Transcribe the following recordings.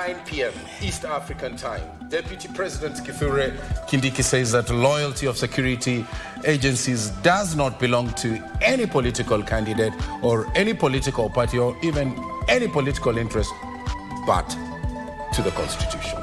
9 p.m. East African time. Deputy President Kithure Kindiki says that loyalty of security agencies does not belong to any political candidate or any political party or even any political interest, but to the Constitution.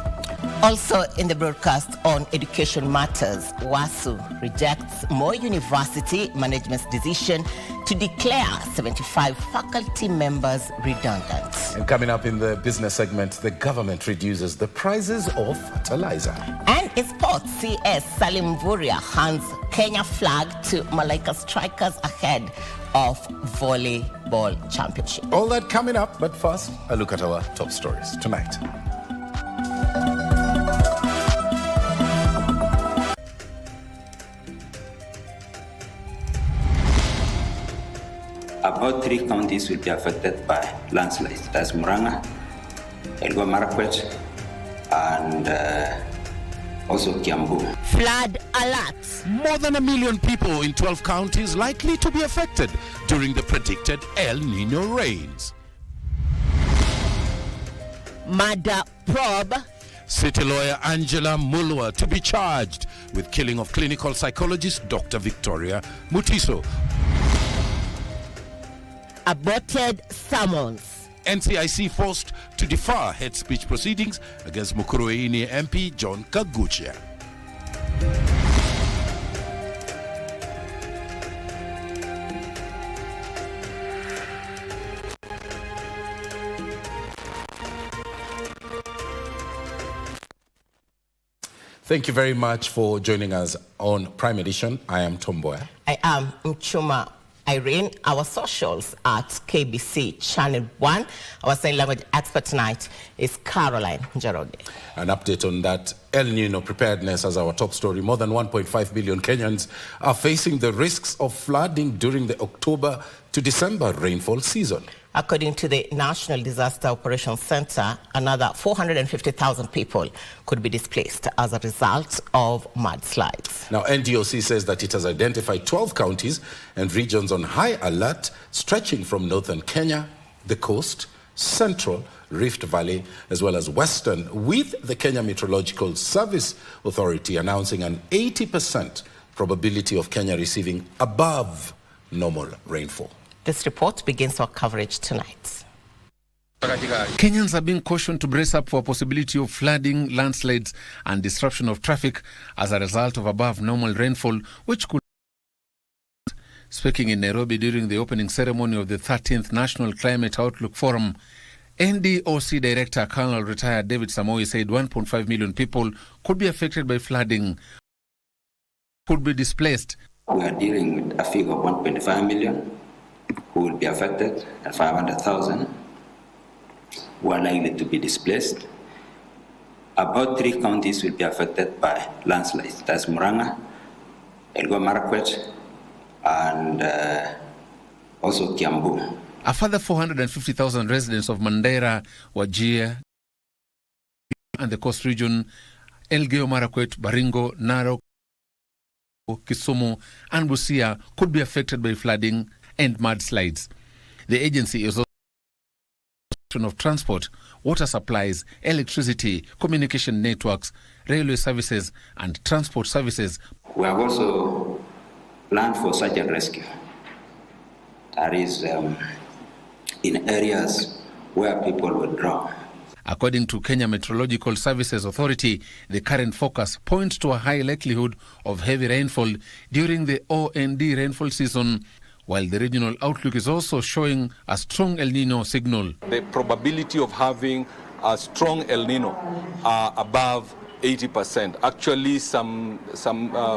Also in the broadcast on education matters, WASU rejects Moi University management's decision to declare 75 faculty members redundant. And coming up in the business segment, the government reduces the prices of fertilizer. And in sports, CS Salim Mvurya hands Kenya flag to Malaika strikers ahead of volleyball championship. All that coming up, but first, a look at our top stories tonight. About 3 counties will be affected by landslides. That's Muranga, Elgeyo Marakwet, and also Kiambu. Flood alert. More than 1 million people in 12 counties likely to be affected during the predicted El Nino rains. Murder probe. City lawyer Angela Mulwa to be charged with killing of clinical psychologist Dr. Victoria Mutiso. Aborted summons. NCIC forced to defer hate speech proceedings against Mukurueini MP John Kaguchia. Thank you very much for joining us on Prime Edition. I am Mboya. I am Muchuma. Irene, our socials at KBC Channel 1. Our sign language expert tonight is Caroline Njoroge. An update on that El Nino preparedness as our top story. More than 1.5 million Kenyans are facing the risks of flooding during the October to December rainfall season. According to the National Disaster Operations Center, another 450,000 people could be displaced as a result of mudslides. Now, NDOC says that it has identified 12 counties and regions on high alert, stretching from northern Kenya, the coast, central, Rift Valley, as well as western, with the Kenya Meteorological Service Authority announcing an 80% probability of Kenya receiving above normal rainfall. This report begins our coverage tonight. Kenyans are being cautioned to brace up for a possibility of flooding, landslides and disruption of traffic as a result of above normal rainfall, which could... Speaking in Nairobi during the opening ceremony of the 13th National Climate Outlook Forum, NDOC Director Colonel Retired David Samoei said 1.5 million people could be affected by flooding, could be displaced. We are dealing with a figure of 1.5 million who will be affected and 500,000 who are likely to be displaced. About 3 counties will be affected by landslides. That's Muranga, Elgeyo Marakwet, and also Kiambu. A further 450,000 residents of Mandera, Wajir, and the coast region, Elgeyo Marakwet, Baringo, Narok, Kisumu, and Busia could be affected by flooding and mudslides. The agency is also of transport, water supplies, electricity, communication networks, railway services, and transport services. We have also planned for search and rescue. That is in areas where people would drown. According to Kenya Meteorological Services Authority, the current focus points to a high likelihood of heavy rainfall during the OND rainfall season, while the regional outlook is also showing a strong El Nino signal. The probability of having a strong El Nino are above 80%. Actually, some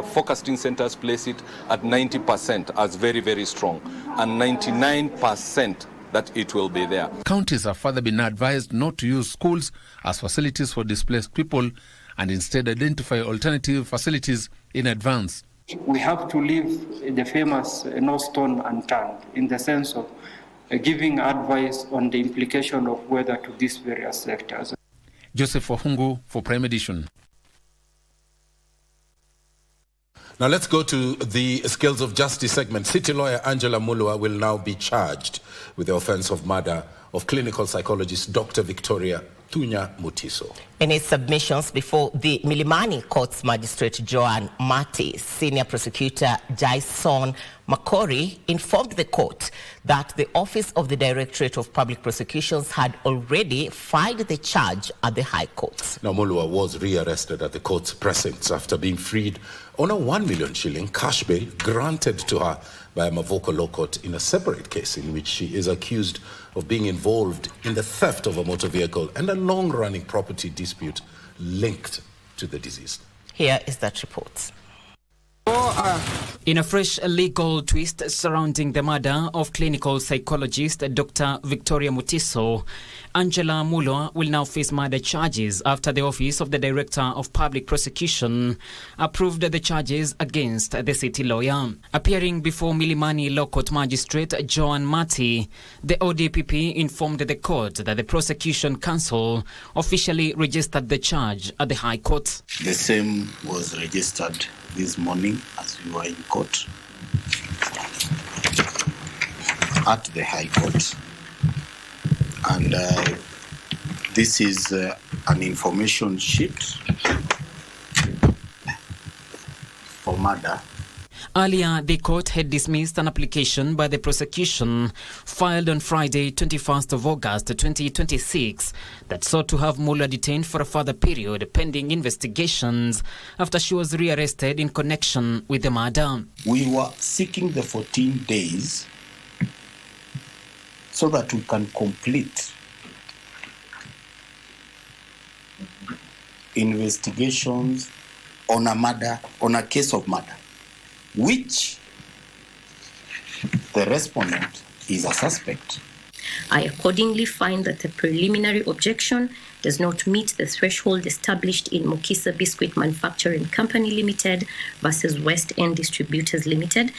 forecasting centers place it at 90% as very, very strong, and 99% that it will be there. Counties have further been advised not to use schools as facilities for displaced people and instead identify alternative facilities in advance. We have to leave the famous no stone unturned in the sense of giving advice on the implication of weather to these various sectors. Joseph Wahungu for Prime Edition. Now let's go to the Scales of Justice segment. City lawyer Angela Mulwa will now be charged with the offense of murder of clinical psychologist Dr. Victoria Thunya Mutiso. In his submissions before the Milimani Court's Magistrate Joan Mati, Senior Prosecutor Jason Makori informed the court that the Office of the Directorate of Public Prosecutions had already filed the charge at the High Court. Now, Mulwa was rearrested at the court's precincts after being freed on a 1 million shilling cash bail granted to her by a Mavoko Law Court in a separate case in which she is accused of being involved in the theft of a motor vehicle and a long-running property dispute linked to the deceased. Here is that report. In a fresh legal twist surrounding the murder of clinical psychologist Dr. Victoria Mutiso, Angela Mulwa will now face murder charges after the Office of the Director of Public Prosecution approved the charges against the city lawyer. Appearing before Milimani Law Court Magistrate Joan Mati, the ODPP informed the court that the Prosecution Council officially registered the charge at the High Court. The same was registered this morning as we were in court at the High Court. And this is an information sheet for murder. Earlier, the court had dismissed an application by the prosecution filed on Friday, 21st of August 2026 that sought to have Mulwa detained for a further period pending investigations after she was rearrested in connection with the murder. We were seeking the 14 days so that we can complete investigations on a murder, on a case of murder, which the respondent is a suspect. I accordingly find that the preliminary objection does not meet the threshold established in Mokisa Biscuit Manufacturing Company Limited versus West End Distributors Limited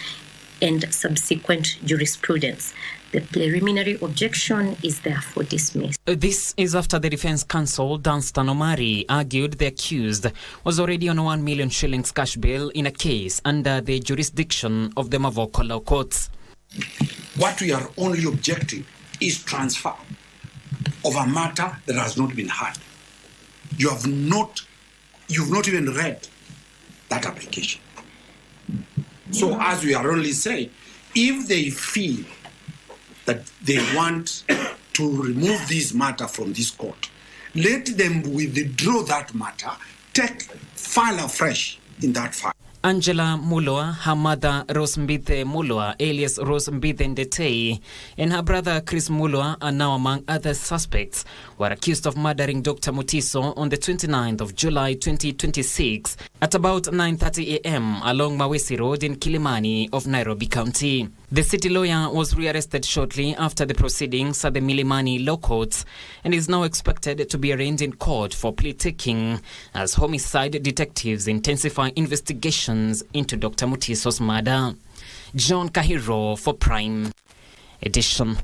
and subsequent jurisprudence. The preliminary objection is therefore dismissed. This is after the defense counsel, Danstan Omari, argued the accused was already on 1 million shillings cash bail in a case under the jurisdiction of the Mavoko Law Courts. What we are only objecting is transfer of a matter that has not been heard. You've not even read that application. So as we are only saying, if they feel that they want to remove this matter from this court, let them withdraw that matter, file afresh in that file. Angela Mulwa, her mother Rose Mbithe Mulwa, alias Rose Mbithe Ndetei, and her brother Chris Mulwa are now among other suspects, were accused of murdering Dr. Mutiso on the 29th of July 2026 at about 9:30 a.m. along Mawesi Road in Kilimani of Nairobi County. The city lawyer was rearrested shortly after the proceedings at the Milimani Law Courts and is now expected to be arraigned in court for plea taking as homicide detectives intensify investigations into Dr. Mutiso's murder. John Kahiro for Prime Edition.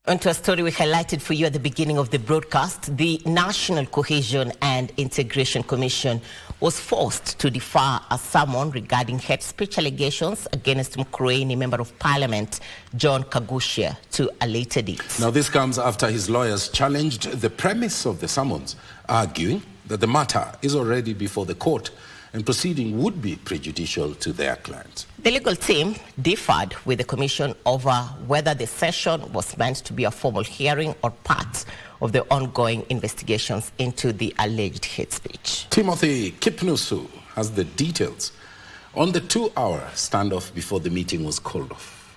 Onto a story we highlighted for you at the beginning of the broadcast. The National Cohesion and Integration Commission was forced to defer a summon regarding hate speech allegations against Mkurueni Member of Parliament John Kagusha to a later date. Now, this comes after his lawyers challenged the premise of the summons, arguing that the matter is already before the court and proceeding would be prejudicial to their clients. The legal team differed with the commission over whether the session was meant to be a formal hearing or part of the ongoing investigations into the alleged hate speech. Timothy Kipnusu has the details on the 2-hour standoff before the meeting was called off.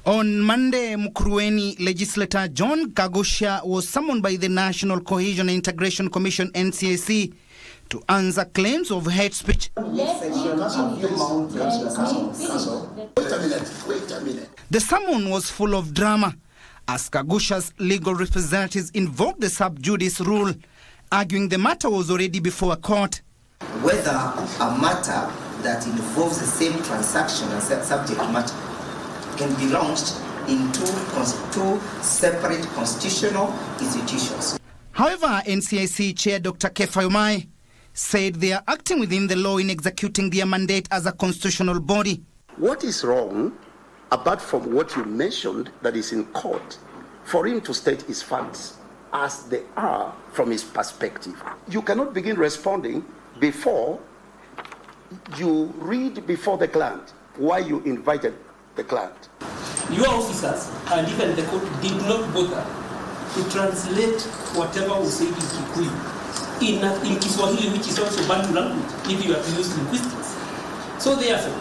On Monday, Mkurueni legislator John Kagusha was summoned by the National Cohesion and Integration Commission (NCAC) to answer claims of hate speech. The summon was full of drama as Kagusha's legal representatives invoked the sub judice rule, arguing the matter was already before a court. Whether a matter that involves the same transaction and subject matter can be launched in two separate constitutional institutions. However, NCIC Chair Dr. Kefa Umai said they are acting within the law in executing their mandate as a constitutional body. What is wrong, apart from what you mentioned that is in court, for him to state his facts as they are from his perspective. You cannot begin responding before you read before the client why you invited the client. Your officers and even the court did not bother to translate whatever was said in Kikuyu in Kiswahili, which is also Bantu language, if you have to use linguistics. So therefore,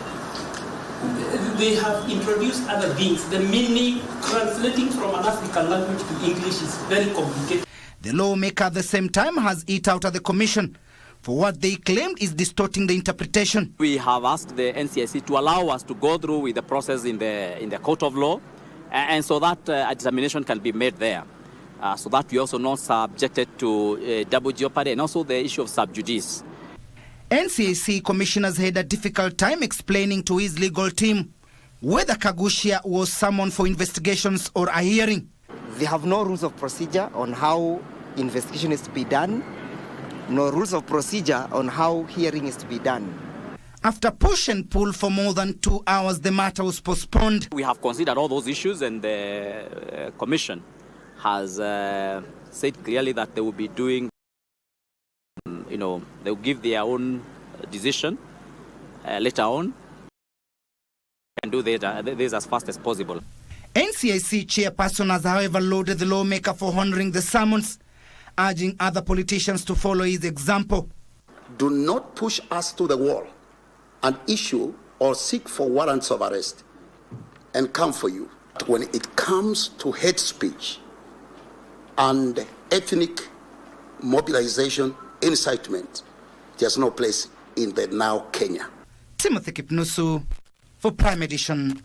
they have introduced other things. The meaning, translating from an African language to English is very complicated. The lawmaker at the same time has hit out at the commission for what they claimed is distorting the interpretation. We have asked the NCIC to allow us to go through with the process in the court of law, and so that a determination can be made there. So that we also not subjected to double jeopardy, and also the issue of sub judice. NCAC commissioners had a difficult time explaining to his legal team whether Kagushia was summoned for investigations or a hearing. They have no rules of procedure on how investigation is to be done, no rules of procedure on how hearing is to be done. After push and pull for more than 2 hours, the matter was postponed. We have considered all those issues, and the commission has said clearly that they will be doing, they will give their own decision later on and do this as fast as possible. NCIC chairperson has, however, lauded the lawmaker for honoring the summons, urging other politicians to follow his example. Do not push us to the wall and issue or seek for warrants of arrest and come for you. When it comes to hate speech and ethnic mobilization, incitement, there's no place in the now Kenya. Timothy Kipnusu for Prime Edition.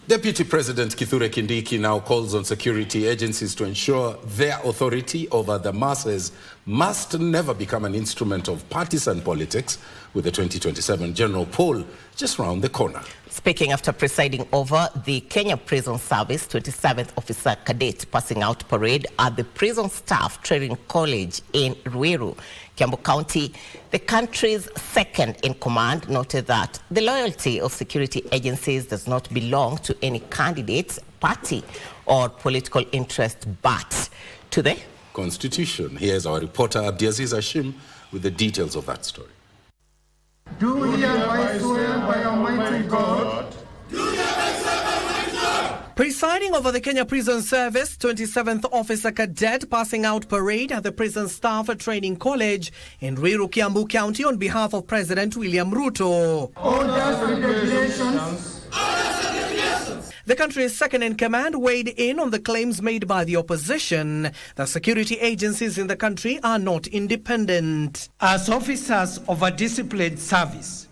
Deputy President Kithure Kindiki now calls on security agencies to ensure their authority over the masses must never become an instrument of partisan politics, with the 2027 general poll just round the corner. Speaking after presiding over the Kenya Prison Service 27th Officer Cadet Passing Out Parade at the Prison Staff Training College in Ruiru, Kiambu County, the country's second in command noted that the loyalty of security agencies does not belong to any candidate, party, or political interest, but to the Constitution. Here's our reporter Abdiaziz Hashim with the details of that story. Do hereby swear by Almighty God. Presiding over the Kenya Prison Service 27th Officer Cadet Passing Out Parade at the Prison Staff Training College in Ruiru, Kiambu County on behalf of President William Ruto. Orders and regulations. The country's second in command weighed in on the claims made by the opposition that security agencies in the country are not independent. As officers of a disciplined service,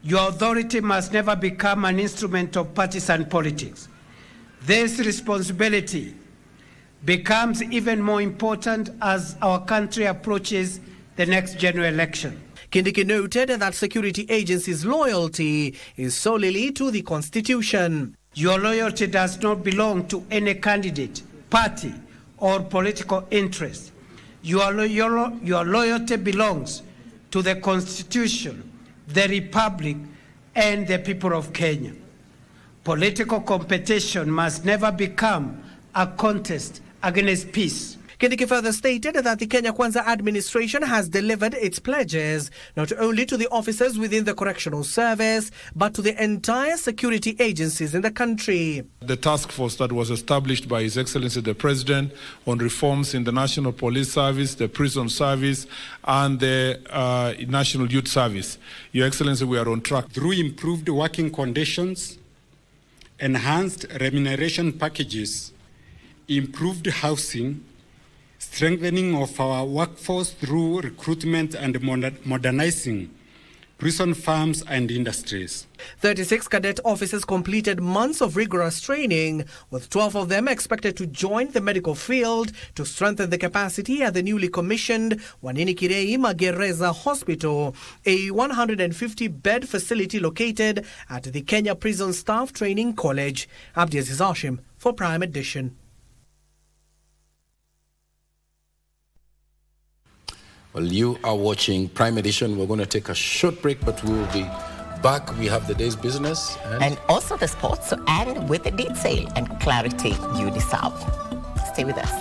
your authority must never become an instrument of partisan politics. This responsibility becomes even more important as our country approaches the next general election. Kindiki noted that security agencies' loyalty is solely to the Constitution. Your loyalty does not belong to any candidate, party, or political interest. Your loyalty belongs to the Constitution, the Republic, and the people of Kenya. Political competition must never become a contest against peace. Kindiki further stated that the Kenya Kwanza administration has delivered its pledges not only to the officers within the correctional service, but to the entire security agencies in the country. The task force that was established by His Excellency the President on reforms in the National Police Service, the Prison Service, and the National Youth Service. Your Excellency, we are on track. Through improved working conditions, enhanced remuneration packages, improved housing, strengthening of our workforce through recruitment and modernizing prison farms and industries. 36 cadet officers completed months of rigorous training, with 12 of them expected to join the medical field to strengthen the capacity at the newly commissioned Wanini Kirei Magereza Hospital, a 150-bed facility located at the Kenya Prison Staff Training College. Abdiaziz Hashim for Prime Edition. Well, you are watching Prime Edition. We're going to take a short break, but we will be Back, we have the day's business. And also the sports, and with the detail and clarity you deserve. Stay with us.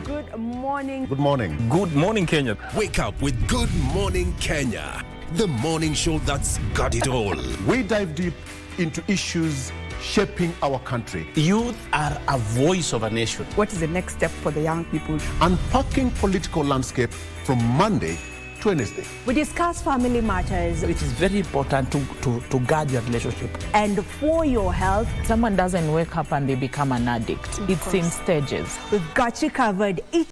Good morning. Good morning. Good morning, Kenya. Wake up with Good Morning Kenya, the morning show that's got it all. We dive deep into issues shaping our country. Youth are a voice of a nation. What is the next step for the young people? Unpacking political landscape from Monday to Wednesday. We discuss family matters. It is very important to guard your relationship. And for your health. Someone doesn't wake up and they become an addict. It's in stages. We've got you covered each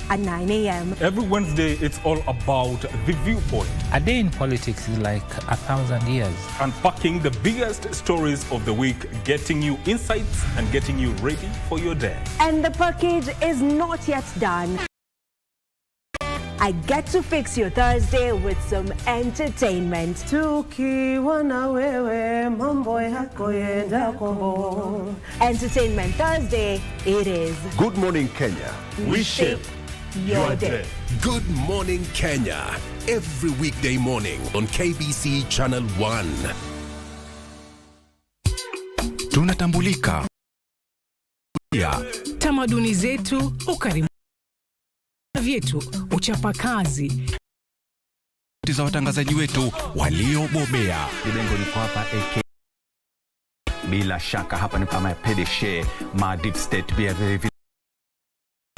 at 9 a.m. Every Wednesday, it's all about the viewpoint. A day in politics is like 1,000 years. Unpacking the biggest stories of the week, getting you insights and getting you ready for your day. And the package is not yet done. I get to fix your Thursday with some entertainment. Entertainment Thursday, it is. Good morning, Kenya. We shape your day. Good morning, Kenya. Every weekday morning on KBC Channel 1. Tunatambulika. Tamaduni zetu, ukarimu vyetu, uchapakazi za watangazaji wetu waliobobea. Libengo niko hapa AK. Bila shaka hapa ni kama pedeshe ma deep state pia vile.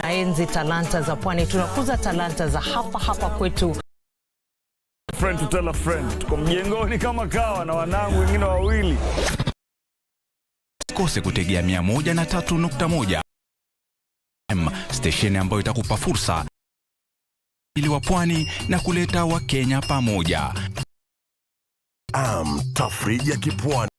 Enzi talanta za pwani, tunakuza talanta za hapa kwetu. Friend to tell a friend. Tuko mjengoni kama kawa na wanangu wengine wawili. Usikose kutegea 103.1 station ambayo itakupa fursa ili wa pwani na kuleta wa Kenya pamoja. Tafrija kipwani.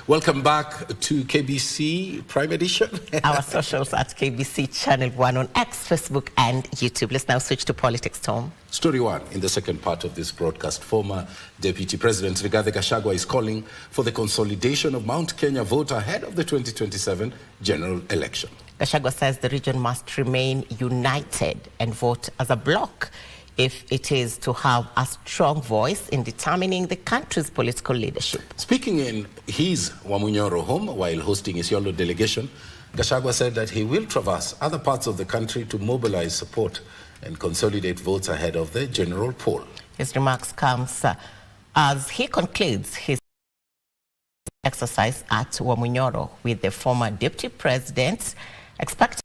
Welcome back to KBC Prime Edition. Our socials at KBC Channel 1 on X, Facebook, and YouTube. Let's now switch to politics, Tom. Story 1. In the second part of this broadcast, former Deputy President Rigathi Gachagua is calling for the consolidation of Mount Kenya vote ahead of the 2027 general election. Gachagua says the region must remain united and vote as a bloc if it is to have a strong voice in determining the country's political leadership. Speaking in his Wamunyoro home while hosting his Isiolo delegation, Gachagua said that he will traverse other parts of the country to mobilize support and consolidate votes ahead of the general poll. His remarks comes as he concludes his exercise at Wamunyoro with the former deputy president expected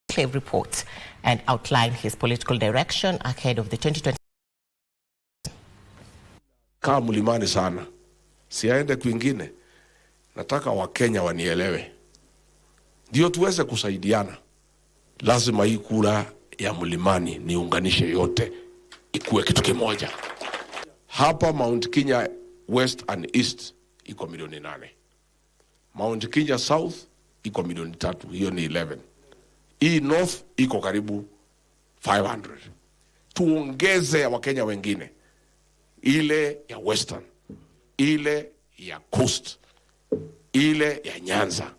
to report and outline his political direction ahead of the 2020. Kaa mlimani sana. Siaende kwingine. Nataka Wakenya wanielewe. Ndio tuweze kusaidiana. Lazima hii kura ya mlimani niunganishe yote ikuwe kitu kimoja. Hapa Mount Kenya West and East iko milioni 8. Mount Kenya South iko milioni 3. Hiyo ni 11. Hii North iko karibu 500. Tuongeze ya Wakenya wengine. Ile ya Western, ile ya Coast, ile ya Nyanza.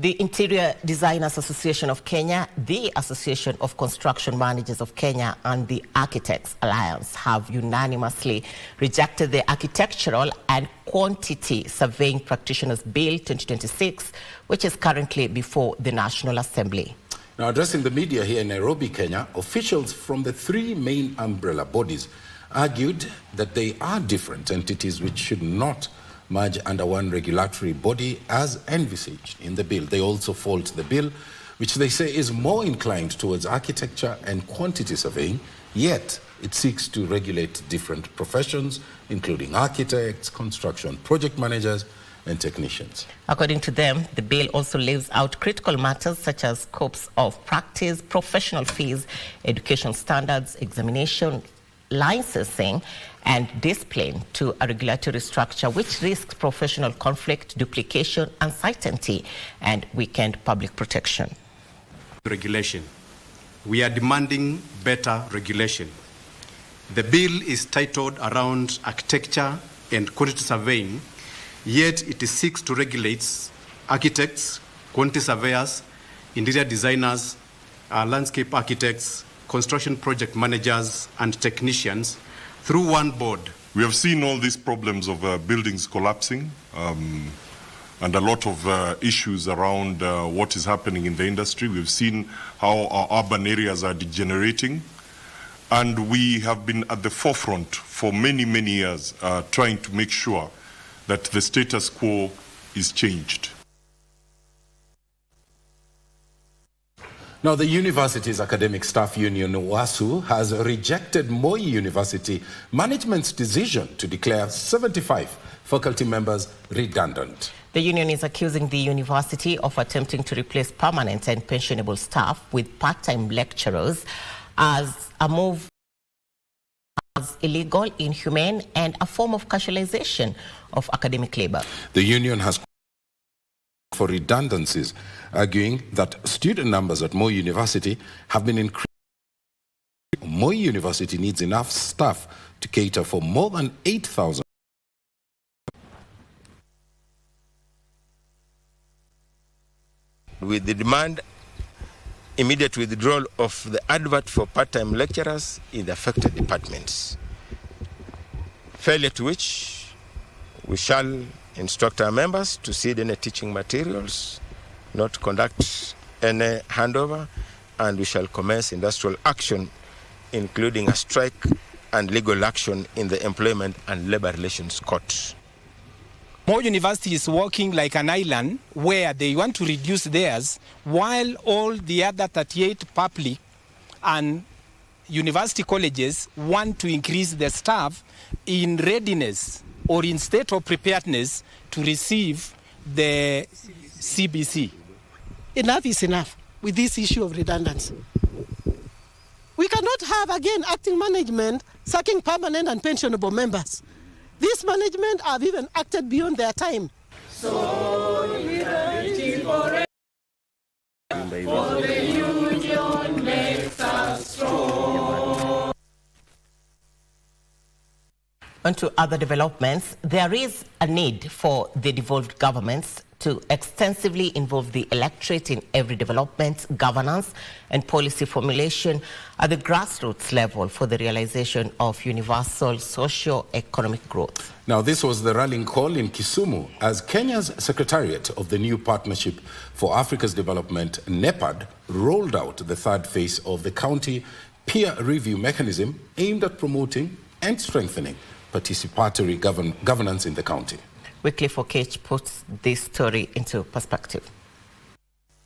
The Interior Designers Association of Kenya, the Association of Construction Managers of Kenya, and the Architects Alliance have unanimously rejected the Architectural and Quantity Surveying Practitioners Bill 2026, which is currently before the National Assembly. Now, addressing the media here in Nairobi, Kenya, officials from the 3 main umbrella bodies argued that they are different entities which should not merge under one regulatory body as envisaged in the bill. They also fault the bill, which they say is more inclined towards architecture and quantity surveying, yet it seeks to regulate different professions, including architects, construction project managers, and technicians. According to them, the bill also leaves out critical matters such as scopes of practice, professional fees, education standards, examination, licensing, and discipline to a regulatory structure which risks professional conflict, duplication, uncertainty, and weakened public protection. Regulation. We are demanding better regulation. The bill is titled around architecture and quantity surveying, yet it seeks to regulate architects, quantity surveyors, interior designers, landscape architects, construction project managers, and technicians through one board. We have seen all these problems of buildings collapsing and a lot of issues around what is happening in the industry. We've seen how our urban areas are degenerating. And we have been at the forefront for many, many years trying to make sure that the status quo is changed. Now, the university's academic staff union, WASU, has rejected Moi University management's decision to declare 75 faculty members redundant. The union is accusing the university of attempting to replace permanent and pensionable staff with part-time lecturers as a move as illegal, inhumane, and a form of casualization of academic labor. The union has for redundancies, arguing that student numbers at Moi University have been increased. Moi University needs enough staff to cater for more than 8,000. With the demand immediate withdrawal of the advert for part-time lecturers in the affected departments, failure to which we shall instruct our members to cede any teaching materials, not conduct any handover, and we shall commence industrial action, including a strike and legal action in the Employment and Labor Relations Court. Moi University is working like an island where they want to reduce theirs while all the other 38 public and university colleges want to increase their staff in readiness or in state of preparedness to receive the KBC. Enough is enough with this issue of redundancy. We cannot have, again, acting management sacking permanent and pensionable members. This management have even acted beyond their time. Solidarity forever. For the union makes us strong. On to other developments, there is a need for the devolved governments to extensively involve the electorate in every development, governance, and policy formulation at the grassroots level for the realization of universal socio-economic growth. Now, this was the rallying call in Kisumu as Kenya's Secretariat of the new Partnership for Africa's Development, NEPAD, rolled out the third phase of the county peer review mechanism aimed at promoting and strengthening participatory governance in the county. Wycliffe Okech puts this story into perspective.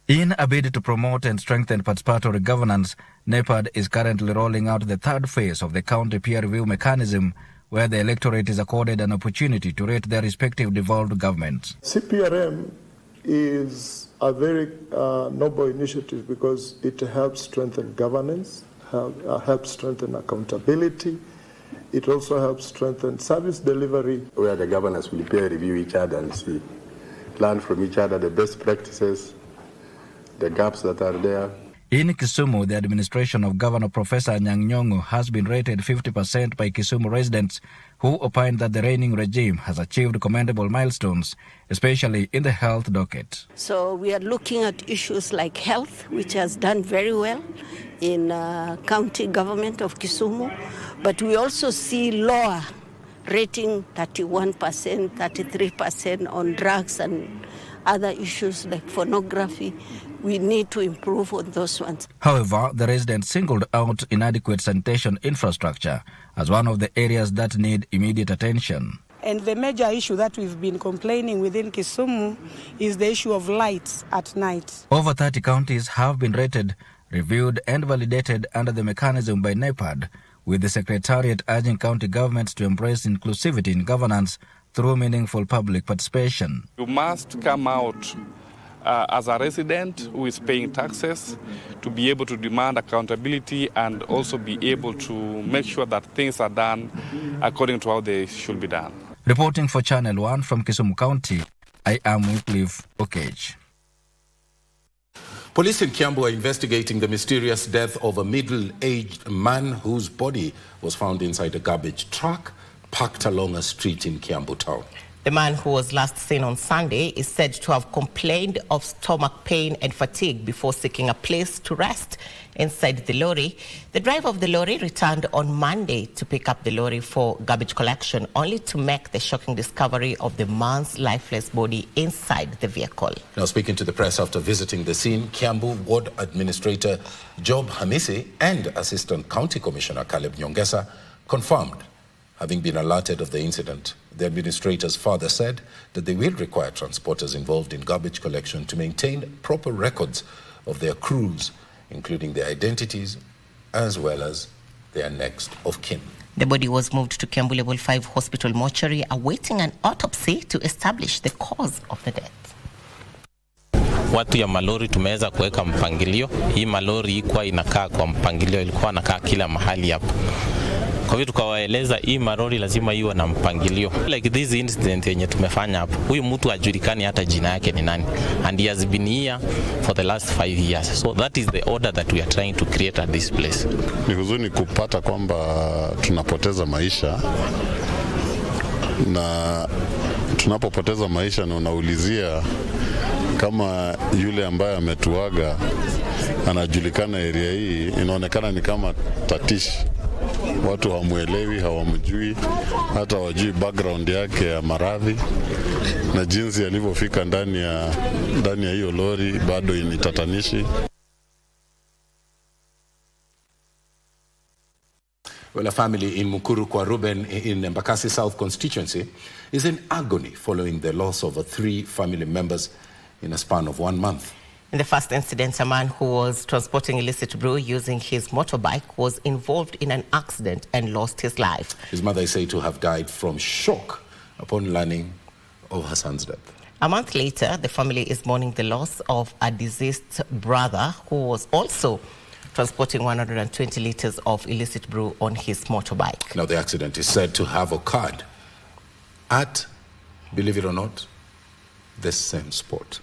In a bid to promote and strengthen participatory governance, NEPAD is currently rolling out the third phase of the county peer review mechanism, where the electorate is accorded an opportunity to rate their respective devolved governments. CPRM is a very noble initiative because it helps strengthen governance, helps strengthen accountability. It also helps strengthen service delivery, where the governors will peer review each other and see, learn from each other the best practices, the gaps that are there. In Kisumu, the administration of Governor Professor Anyang' Nyong'o has been rated 50% by Kisumu residents, who opine that the reigning regime has achieved commendable milestones, especially in the health docket. So we are looking at issues like health, which has done very well in county government of Kisumu, but we also see lower rating, 31%, 33% on drugs and other issues like pornography. We need to improve on those ones. However, the residents singled out inadequate sanitation infrastructure as one of the areas that need immediate attention. And the major issue that we've been complaining within Kisumu is the issue of lights at night. Over 30 counties have been rated, reviewed and validated under the mechanism by NEPAD, with the Secretariat urging county governments to embrace inclusivity in governance through meaningful public participation. You must come out as a resident who is paying taxes to be able to demand accountability and also be able to make sure that things are done according to how they should be done. Reporting for Channel 1 from Kisumu County, I am Wycliffe Okage. Police in Kiambu are investigating the mysterious death of a middle-aged man whose body was found inside a garbage truck parked along a street in Kiambu town. The man who was last seen on Sunday is said to have complained of stomach pain and fatigue before seeking a place to rest inside the lorry. The driver of the lorry returned on Monday to pick up the lorry for garbage collection, only to make the shocking discovery of the man's lifeless body inside the vehicle. Now, speaking to the press after visiting the scene, Kiambu Ward Administrator Job Hamisi and Assistant County Commissioner Caleb Nyongesa confirmed having been alerted of the incident. The administrators further said that they will require transporters involved in garbage collection to maintain proper records of their crews, including their identities as well as their next of kin. The body was moved to Kiambu Level 5 Hospital mortuary, awaiting an autopsy to establish the cause of the death. Watu ya malori tumeweza kuweka mpangilio. Hii malori ilikuwa inakaa kwa mpangilio, ilikuwa inakaa kila mahali hapo. Kwa hivyo tukawaeleza hii malori lazima iwe na mpangilio. Like this incident yenye tumefanya hapo, huyu mtu hajulikani hata jina yake ni nani, and he has been here for the last 5 years. So that is the order that we are trying to create at this place. Ni huzuni kupata kwamba tunapoteza maisha, na tunapopoteza maisha na unaulizia kama yule ambaye ametuaga anajulikana area hii, inaonekana ni kama tatishi. Watu hawamuelewi, hawamjui, hata wajui background yake ya maradhi, na jinsi alivyofika ndani ya hiyo lori bado ni tatanishi. Well, a family in Mukuru kwa Ruben in Embakasi South constituency is in agony following the loss of 3 family members in a span of 1 month. In the first incident, a man who was transporting illicit brew using his motorbike was involved in an accident and lost his life. His mother is said to have died from shock upon learning of her son's death. A month later, the family is mourning the loss of a deceased brother who was also transporting 120 liters of illicit brew on his motorbike. Now, the accident is said to have occurred at, believe it or not, the same spot.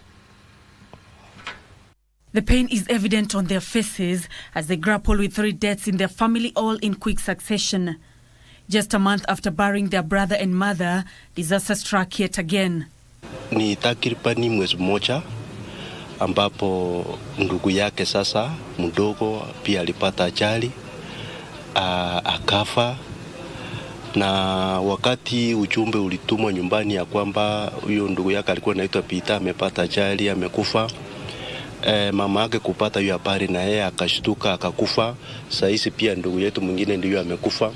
The pain is evident on their faces as they grapple with 3 deaths in their family, all in quick succession. Just a month after burying their brother and mother, disaster struck yet again. Ni takribani mwezi mmoja ambapo ndugu yake sasa mdogo pia alipata ajali akafa, na wakati ujumbe ulitumwa nyumbani ya kwamba huyo ndugu yake alikuwa anaitwa Peter amepata ajali amekufa, mama yake kupata hiyo habari na yeye akashtuka akakufa. Sasa pia ndugu yetu mwingine ndio amekufa.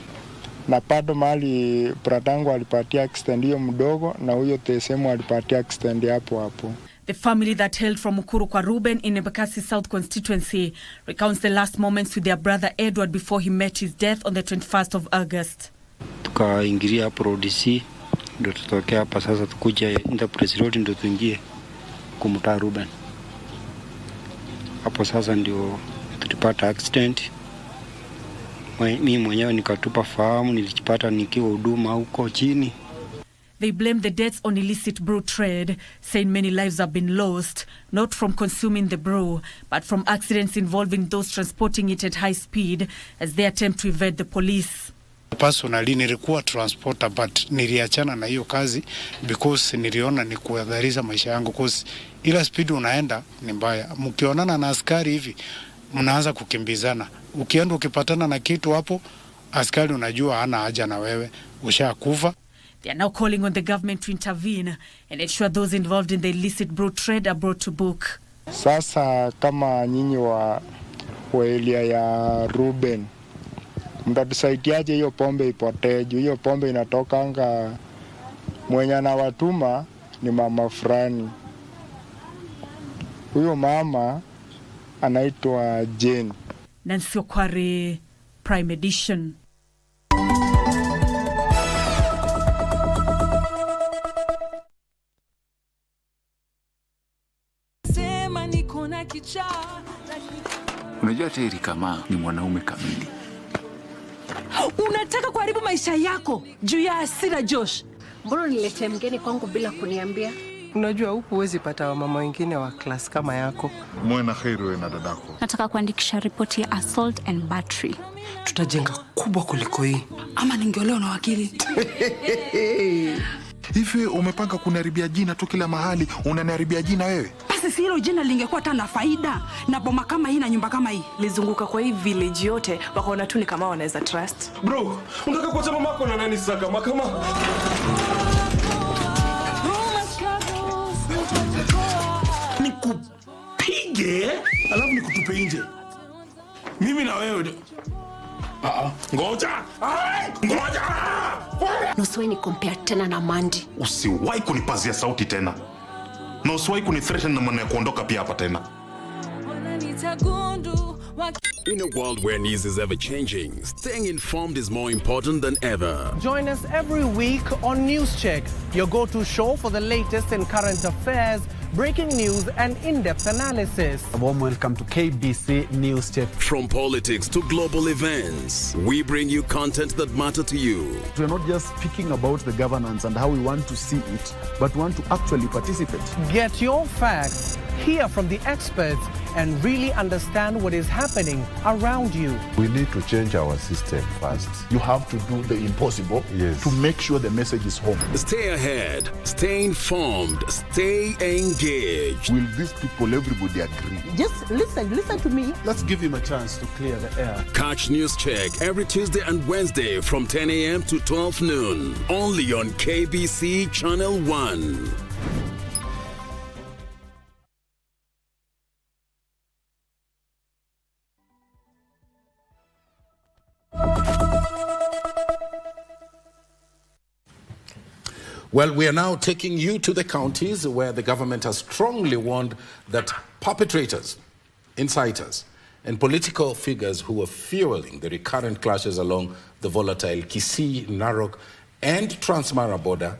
Na bado mali bradangu alipatia extend hiyo mdogo, na huyo tesemu alipatia extend hapo hapo. The family that hailed from Mukuru kwa Ruben in Embakasi South constituency recounts the last moments with their brother Edward before he met his death on the 21st of August. Tukaingilia hapo Road C, ndio tutokea hapa sasa tukuja Enterprise Road ndio tuingie kumtaa Ruben. Hapo sasa ndio tulipata accident. Mimi mwenyewe nikatupa fahamu, nilijipata nikiwa huduma huko chini. They blame the deaths on illicit brew trade, saying many lives have been lost, not from consuming the brew, but from accidents involving those transporting it at high speed as they attempt to evade the police. Personally nilikuwa transporter, but niliachana na hiyo kazi because niliona ni kuadharisha maisha yangu, because ila speed unaenda ni mbaya. Mkionana na askari hivi mnaanza kukimbizana, ukienda ukipatana na kitu hapo askari unajua hana haja na wewe, ushakufa. They are now calling on the government to intervene and ensure those involved in the illicit brew trade are brought to book. Sasa kama nyinyi wa area ya Ruben, mtatusaidiaje hiyo pombe ipotee? Hiyo pombe inatokanga, mwenye anawatuma ni mama fulani. Huyo mama anaitwa Jane. Nancy Okware, Prime Edition. Unajua Terry kama ni mwanaume kamili. Unataka kuharibu maisha yako juu ya hasira Josh. Mbona niletee mgeni kwangu bila kuniambia? Unajua huku huwezi pata wamama wengine wa class kama yako. Mwe na kheri na dadako. Nataka kuandikisha ripoti ya assault and battery. Tutajenga kubwa kuliko hii. Ama ningeolewa na wakili. Hivi umepanga kuniharibia jina tu kila mahali, unaniharibia jina wewe? Basi si hilo jina lingekuwa tana faida na boma kama hii na nyumba kama hii. Lizunguka kwa hii village yote wakaona tu ni kama wanaweza trust. Bro, unataka kuacha mamako na nani sasa kama? Nikupige, alafu nikutupe nje. Mimi na wewe. Ngoja. Ngoja. Nusuwe ni compare tena na Mandy. Usiwahi kunipazia sauti tena. Na usiwahi kunithreaten na maneno ya kuondoka pia hapa tena. In a world where news is ever changing, staying informed is more important than ever. Join us every week on News Check, your go-to show for the latest in current affairs, breaking news and in-depth analysis. A warm welcome to KBC News Check. From politics to global events, we bring you content that matter to you. We're not just speaking about the governance and how we want to see it, but want to actually participate. Get your facts, hear from the experts, and really understand what is happening around you. We need to change our system first. You have to do the impossible to make sure the message is home. Stay ahead, stay informed, stay engaged. Will these people, everybody agree? Just listen to me. Let's give him a chance to clear the air. Catch News Check every Tuesday and Wednesday from 10 a.m. to 12 noon. Only on KBC Channel 1. Well, we are now taking you to the counties where the government has strongly warned that perpetrators, inciters, and political figures who are fueling the recurrent clashes along the volatile Kisii, Narok, and Transmara border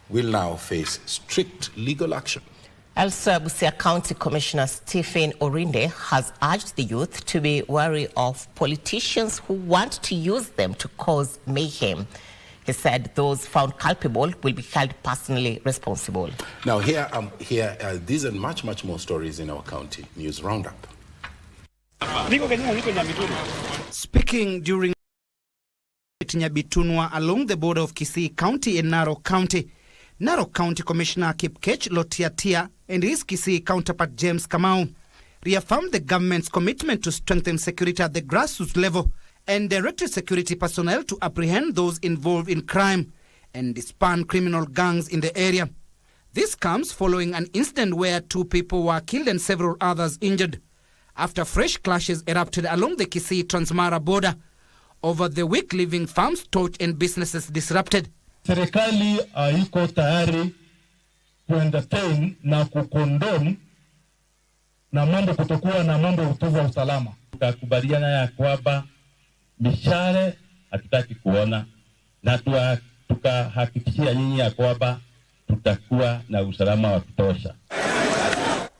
will now face strict legal action. Elsewhere, Busia County Commissioner Stephen Orinde has urged the youth to be wary of politicians who want to use them to cause mayhem. He said those found culpable will be held personally responsible. Now, these and much more stories in our county news roundup. Speaking during Nyabitunwa along the border of Kisii County and Narok County Commissioner Kipkech Lotiatia and his Kisii counterpart James Kamau reaffirmed the government's commitment to strengthen security at the grassroots level and directed security personnel to apprehend those involved in crime and disband criminal gangs in the area. This comes following an incident where 2 people were killed and several others injured after fresh clashes erupted along the Kisii-Transmara border. Over the week, living farms torched and businesses disrupted. Serikali haiko tayari kuentertain na kukondom na mambo kutokuwa na mambo utovu wa usalama. Tukakubaliana ya kwamba mishare hatutaki kuona na tukahakikishia nyinyi ya kwamba tutakuwa na usalama wa kutosha.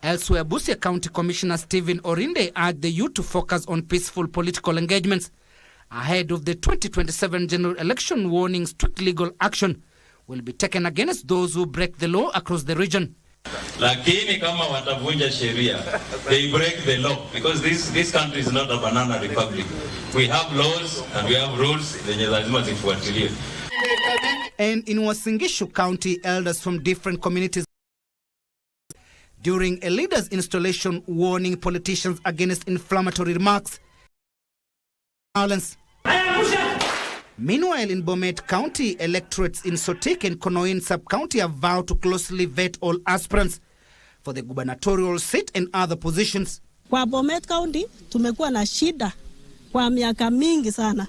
Elsewhere, Busia County Commissioner Stephen Orinde urged the youth to focus on peaceful political engagements ahead of the 2027 general election, warning strict legal action will be taken against those who break the law across the region. Lakini kama watavunja sheria, they break the law because this country is not a banana republic. We have laws and we have rules. And in Uasin Gishu County, elders from different communities during a leaders installation warning politicians against inflammatory remarks, violence. Meanwhile, in Bomet County, electorates in Sotik and Konoin sub-county have vowed to closely vet all aspirants for the gubernatorial seat and other positions. Kwa Bomet County, tumekuwa na shida kwa miaka mingi sana.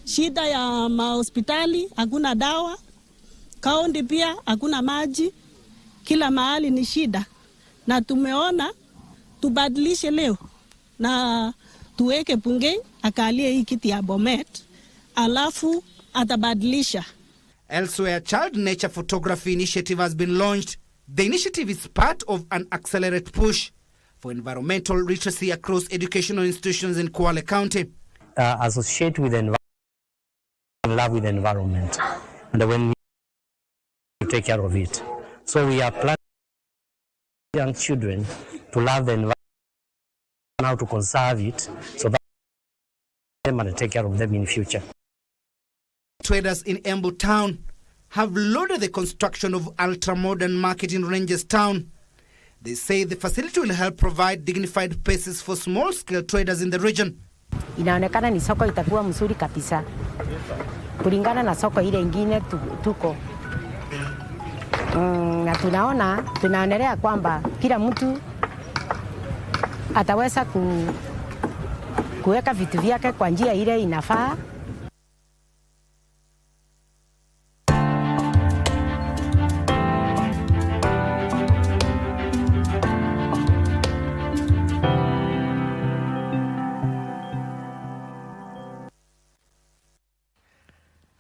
Shida ya mahospitali, hakuna dawa. County pia, hakuna maji. Kila mahali ni shida. Na tumeona, tubadilishe leo. Na tuweke Pungei, akalie hii kiti ya Bomet. Alafu atabadilisha. Elsewhere, Child Nature Photography Initiative has been launched. The initiative is part of an accelerated push for environmental literacy across educational institutions in Kwale County. Associate with environment, love with the environment, and when we take care of it. So we are planning young children to love the environment, how to conserve it, so that them and take care of them in future. Traders in Embu town have lauded the construction of ultra-modern market in Rangers town. They say the facility will help provide dignified places for small-scale traders in the region. Inaonekana ni soko itakuwa mzuri kabisa kulingana na soko ile ingine tuko na tunaonelea kwamba kila mtu ataweza kuweka vitu vyake kwa njia ile inafaa.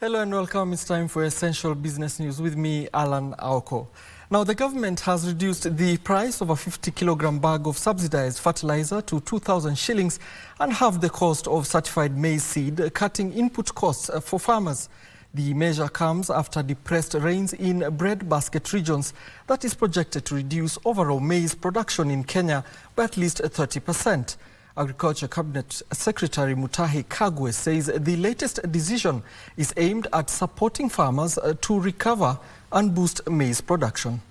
Hello and welcome. It's time for Essential Business News with me, Alan Aoko. Now, the government has reduced the price of a 50-kilogram bag of subsidized fertilizer to 2,000 shillings and halved the cost of certified maize seed, cutting input costs for farmers. The measure comes after depressed rains in breadbasket regions that is projected to reduce overall maize production in Kenya by at least 30%. Agriculture Cabinet Secretary Mutahi Kagwe says the latest decision is aimed at supporting farmers to recover and boost maize production.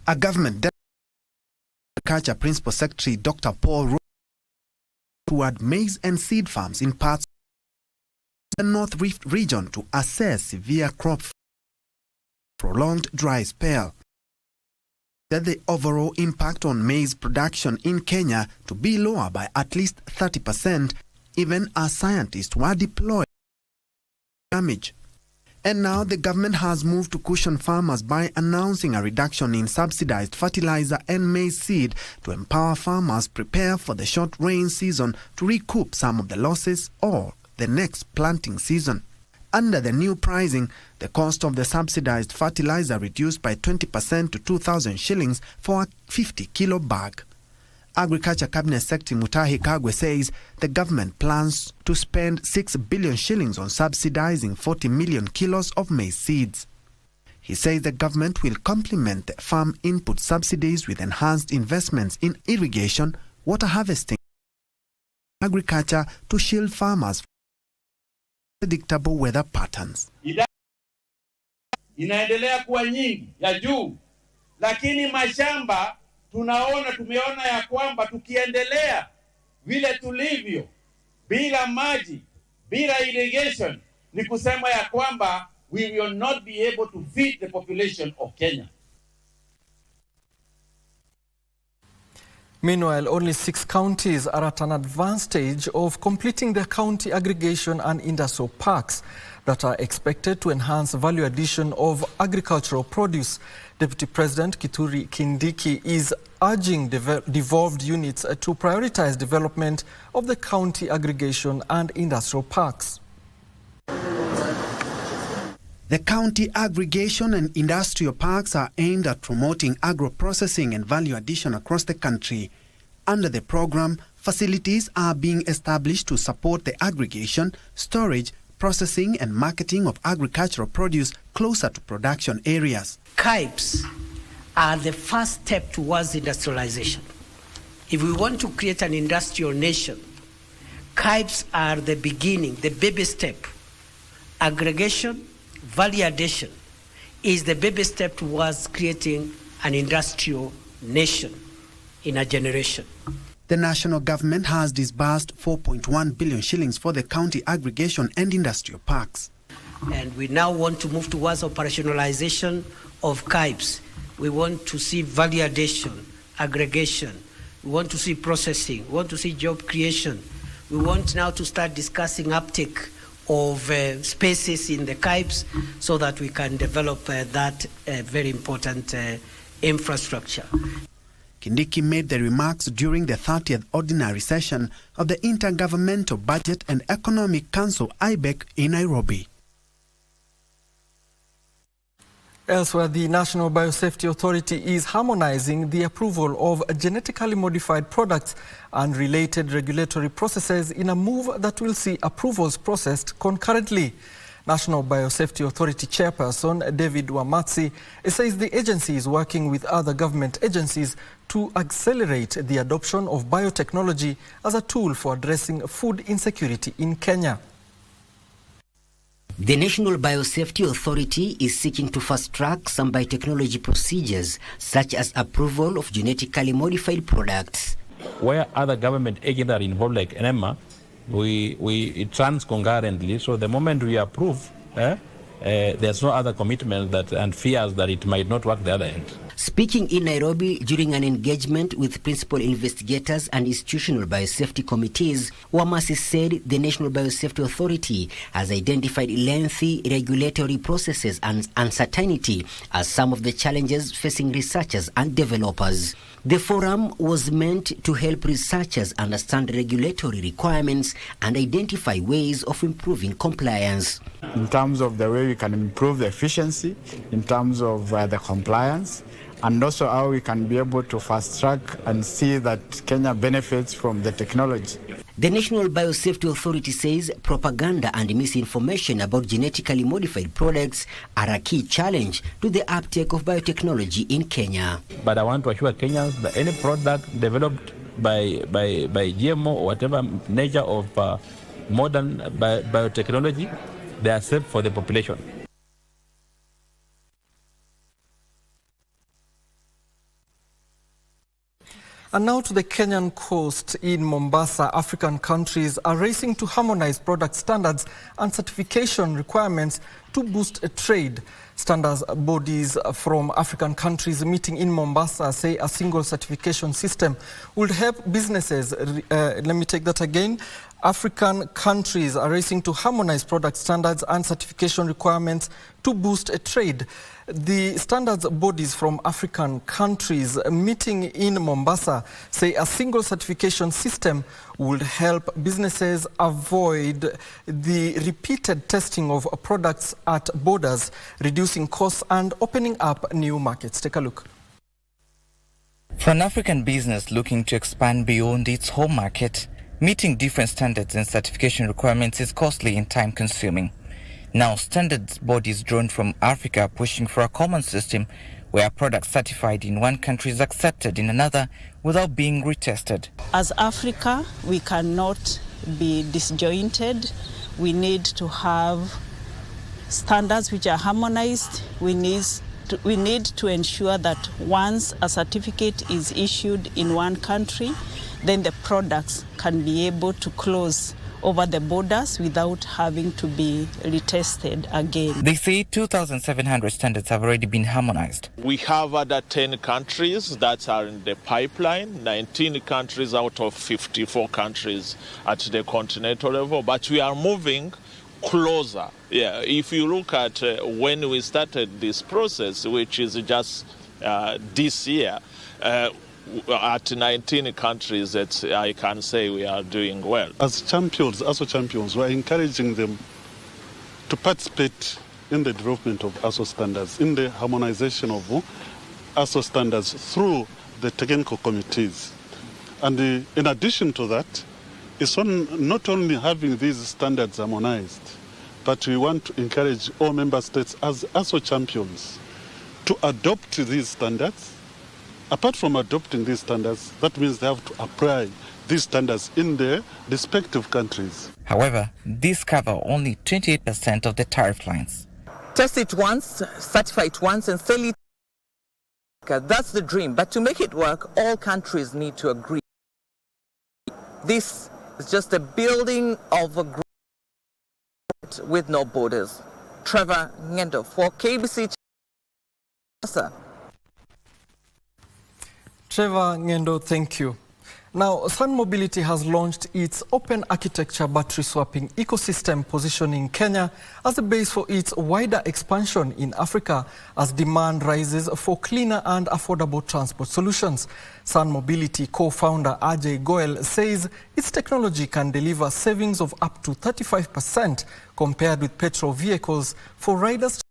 A government Agriculture Principal Secretary Dr. Paul Rowe toward maize and seed farms in parts of the North Rift region to assess severe crop prolonged dry spell. That the overall impact on maize production in Kenya to be lower by at least 30%, even as scientists were deployed to damage. And now the government has moved to cushion farmers by announcing a reduction in subsidized fertilizer and maize seed to empower farmers prepare for the short rain season to recoup some of the losses or the next planting season. Under the new pricing, the cost of the subsidized fertilizer reduced by 20% to 2,000 shillings for a 50-kilo bag. Agriculture Cabinet Secretary Mutahi Kagwe says the government plans to spend 6 billion shillings on subsidizing 40 million kilos of maize seeds. He says the government will complement the farm input subsidies with enhanced investments in irrigation, water harvesting, and agriculture to shield farmers predictable weather patterns. Inaendelea kuwa nyingi ya juu, lakini mashamba tumeona ya kwamba tukiendelea vile tulivyo bila maji, bila irrigation, ni kusema ya kwamba we will not be able to feed the population of Kenya. Meanwhile, only 6 counties are at an advanced stage of completing their county aggregation and industrial parks that are expected to enhance value addition of agricultural produce. Deputy President Kithure Kindiki is urging devolved units to prioritize development of the county aggregation and industrial parks. The county aggregation and industrial parks are aimed at promoting agro-processing and value addition across the country. Under the program, facilities are being established to support the aggregation, storage, processing and marketing of agricultural produce closer to production areas. KBC are the first step towards industrialization. If we want to create an industrial nation, KBC are the beginning, the baby step. Aggregation, value addition is the baby step towards creating an industrial nation in a generation. The national government has disbursed 4.1 billion shillings for the county aggregation and industrial parks. And we now want to move towards operationalization of KBC. We want to see value addition, aggregation. We want to see processing. We want to see job creation. We want now to start discussing uptake of spaces in the KBC so that we can develop that very important infrastructure. Kindiki made the remarks during the 30th ordinary session of the Intergovernmental Budget and Economic Council IBEC in Nairobi. Elsewhere, the National Biosafety Authority is harmonizing the approval of genetically modified products and related regulatory processes in a move that will see approvals processed concurrently. National Biosafety Authority Chairperson David Wamatsi says the agency is working with other government agencies to accelerate the adoption of biotechnology as a tool for addressing food insecurity in Kenya. The National Biosafety Authority is seeking to fast-track some biotechnology procedures, such as approval of genetically modified products. Where other government agents are involved, like NEMA, it runs concurrently. So the moment we approve, there's no other commitment and fears that it might not work the other end. Speaking in Nairobi during an engagement with principal investigators and institutional biosafety committees, Wamasi said the National Biosafety Authority has identified lengthy regulatory processes and uncertainty as some of the challenges facing researchers and developers. The forum was meant to help researchers understand regulatory requirements and identify ways of improving compliance. In terms of the way we can improve the efficiency, in terms of the compliance, and also how we can be able to fast track and see that Kenya benefits from the technology. The National Biosafety Authority says propaganda and misinformation about genetically modified products are a key challenge to the uptake of biotechnology in Kenya. But I want to assure Kenyans that any product developed by GMO or whatever nature of modern biotechnology, they are safe for the population. And now to the Kenyan coast. In Mombasa, African countries are racing to harmonize product standards and certification requirements to boost trade. Standards bodies from African countries meeting in Mombasa say a single certification system would help businesses. Let me take that again. African countries are racing to harmonize product standards and certification requirements to boost trade. The standards bodies from African countries meeting in Mombasa say a single certification system would help businesses avoid the repeated testing of products at borders, reducing costs and opening up new markets. Take a look. For an African business looking to expand beyond its home market, meeting different standards and certification requirements is costly and time-consuming. Now, standards bodies drawn from Africa are pushing for a common system where a product certified in one country is accepted in another without being retested. As Africa, we cannot be disjointed. We need to have standards which are harmonized. We need to ensure that once a certificate is issued in one country, then the products can be able to close over the borders without having to be retested again. They say 2,700 standards have already been harmonized. We have other 10 countries that are in the pipeline, 19 countries out of 54 countries at the continental level, but we are moving closer. Yeah, if you look at when we started this process, which is just this year, at 19 countries that I can say we are doing well. As champions, ASO champions, we're encouraging them to participate in the development of ASO standards, in the harmonization of ASO standards through the technical committees. And in addition to that, it's not only having these standards harmonized, but we want to encourage all member states as ASO champions to adopt these standards. Apart from adopting these standards, that means they have to apply these standards in their respective countries. However, these cover only 28% of the tariff lines. Test it once, certify it once, and sell it. That's the dream. But to make it work, all countries need to agree. This is just the building of a group with no borders. Trevor Ngendo for KBC. Trevor Ngendo, thank you. Now, Sun Mobility has launched its open architecture battery swapping ecosystem, positioning Kenya as a base for its wider expansion in Africa as demand rises for cleaner and affordable transport solutions. Sun Mobility co-founder Ajay Goel says its technology can deliver savings of up to 35% compared with petrol vehicles for riders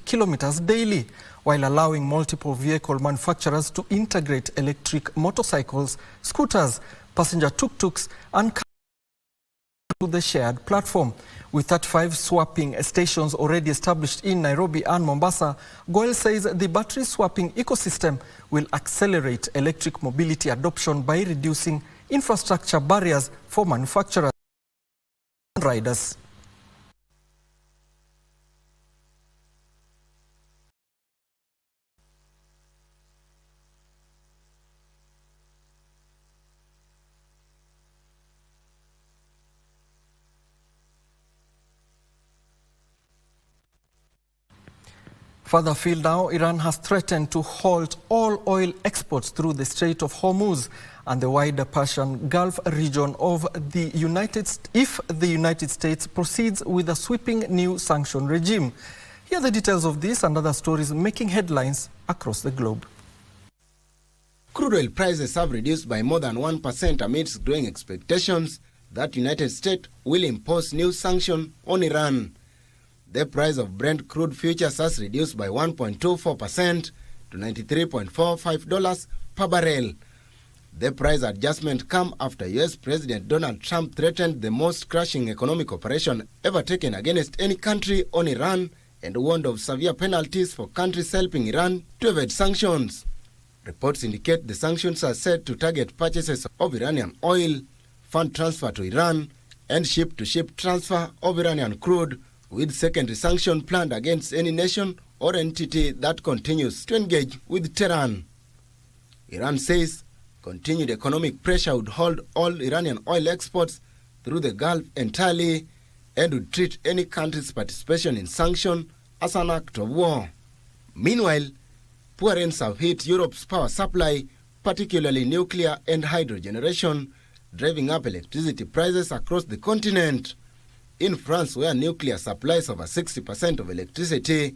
kilometers daily, while allowing multiple vehicle manufacturers to integrate electric motorcycles, scooters, passenger tuk-tuks, and cars to the shared platform. With 35 swapping stations already established in Nairobi and Mombasa, Goel says the battery swapping ecosystem will accelerate electric mobility adoption by reducing infrastructure barriers for manufacturers and riders. Further afield now, Iran has threatened to halt all oil exports through the Strait of Hormuz and the wider Persian Gulf region of the if the United States proceeds with a sweeping new sanction regime. Here are the details of this and other stories making headlines across the globe. Crude oil prices have reduced by more than 1% amidst growing expectations that United States will impose new sanctions on Iran. The price of Brent crude futures has reduced by 1.24% to $93.45 per barrel. The price adjustment comes after U.S. President Donald Trump threatened the most crushing economic operation ever taken against any country on Iran and warned of severe penalties for countries helping Iran to evade sanctions. Reports indicate the sanctions are set to target purchases of Iranian oil, fund transfer to Iran, and ship-to-ship transfer of Iranian crude, with secondary sanction planned against any nation or entity that continues to engage with Tehran. Iran says continued economic pressure would hold all Iranian oil exports through the Gulf entirely and would treat any country's participation in sanction as an act of war. Meanwhile, poor rains have hit Europe's power supply, particularly nuclear and hydro generation, driving up electricity prices across the continent. In France, where nuclear supplies over 60% of electricity,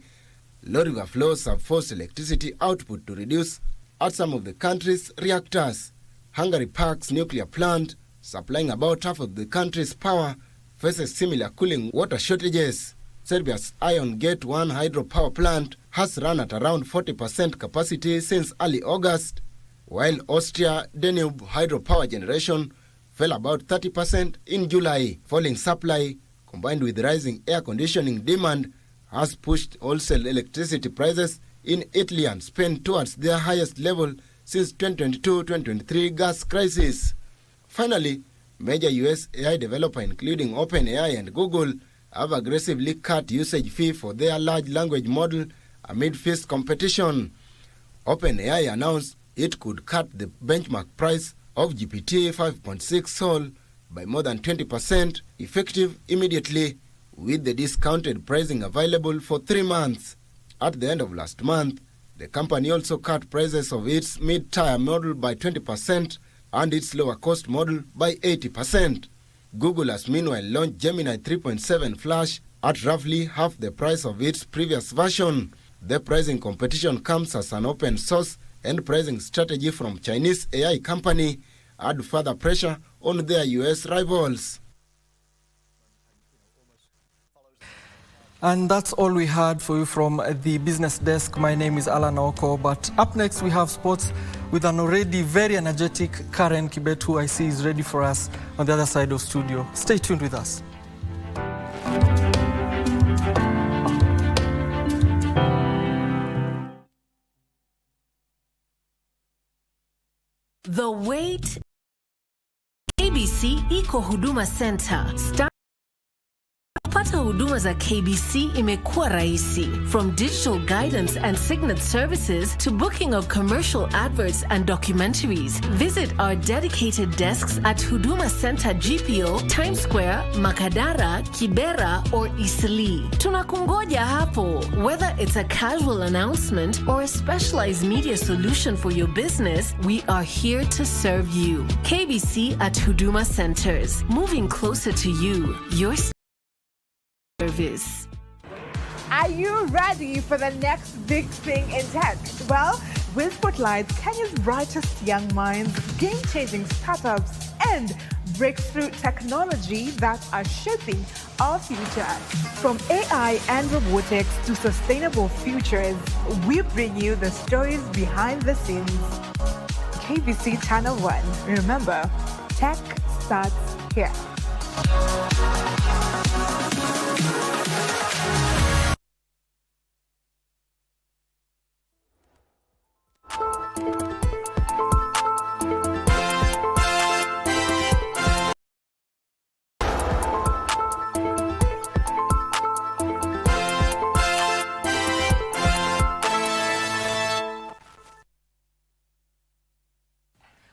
low river flows have forced electricity output to reduce at some of the country's reactors. Hungary Park's nuclear plant, supplying about half of the country's power, faces similar cooling water shortages. Serbia's Iron Gate 1 hydropower plant has run at around 40% capacity since early August, while Austria Danube hydropower generation fell about 30% in July. Falling supply, combined with rising air conditioning demand, has pushed wholesale electricity prices in Italy and Spain towards their highest level since 2022-2023 gas crisis. Finally, major US AI developer including OpenAI and Google have aggressively cut usage fee for their large language model amid fierce competition. OpenAI announced it could cut the benchmark price of GPT 5.6 Sol by more than 20%, effective immediately, with the discounted pricing available for 3 months. At the end of last month, the company also cut prices of its mid-tier model by 20% and its lower-cost model by 80%. Google has meanwhile launched Gemini 3.7 Flash at roughly half the price of its previous version. The pricing competition comes as an open source and pricing strategy from Chinese AI company add further pressure on their US rivals. And that's all we had for you from the business desk. My name is Alan Oko, but up next we have sports with an already very energetic Karen Kibet, who I see is ready for us on the other side of studio. Stay tuned with us. The wait. KBC Iko Huduma Center. Kupata huduma za KBC imekuwa rahisi. From digital guidance and signet services to booking of commercial adverts and documentaries. Visit our dedicated desks at Huduma Center GPO, Times Square, Makadara, Kibera or Eastleigh. Tunakungoja hapo. Whether it's a casual announcement or a specialized media solution for your business, we are here to serve you. KBC at Huduma Centers. Moving closer to you. Your service. Are you ready for the next big thing in tech? Well, with Spotlight, Kenya's brightest young minds, game-changing startups, and breakthrough technology that are shaping our future. From AI and robotics to sustainable futures, we bring you the stories behind the scenes. KBC Channel 1. Remember, tech starts here.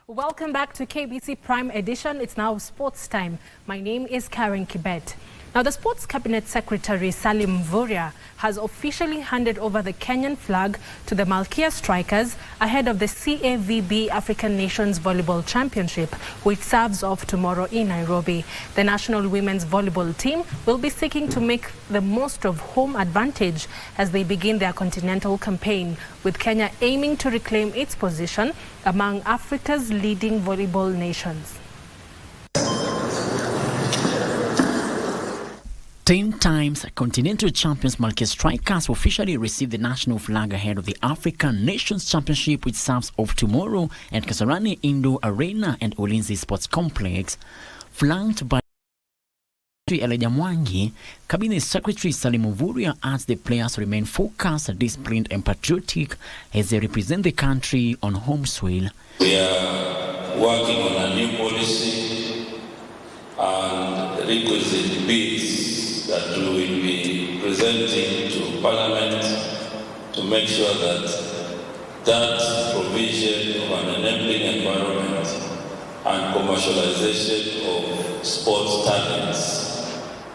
Welcome back to KBC Prime Edition. It's now sports time. My name is Karen Kibet. Now, the Sports Cabinet Secretary Salim Mboya has officially handed over the Kenyan flag to the Malkia Strikers ahead of the CAVB African Nations Volleyball Championship, which serves off tomorrow in Nairobi. The national women's volleyball team will be seeking to make the most of home advantage as they begin their continental campaign, with Kenya aiming to reclaim its position among Africa's leading volleyball nations. 10 times continental champions Malkia Strikers officially received the national flag ahead of the African Nations Championship, which serves off tomorrow at Kasarani Indoor Arena and Ulinzi Sports Complex. Flanked by Elijah Mwangi, Cabinet Secretary Salim Mboya adds the players remain focused, disciplined and patriotic as they represent the country on home soil. We are working on a new policy and requisite bills that we will be presenting to Parliament to make sure that that provision of an enabling environment and commercialization of sports talents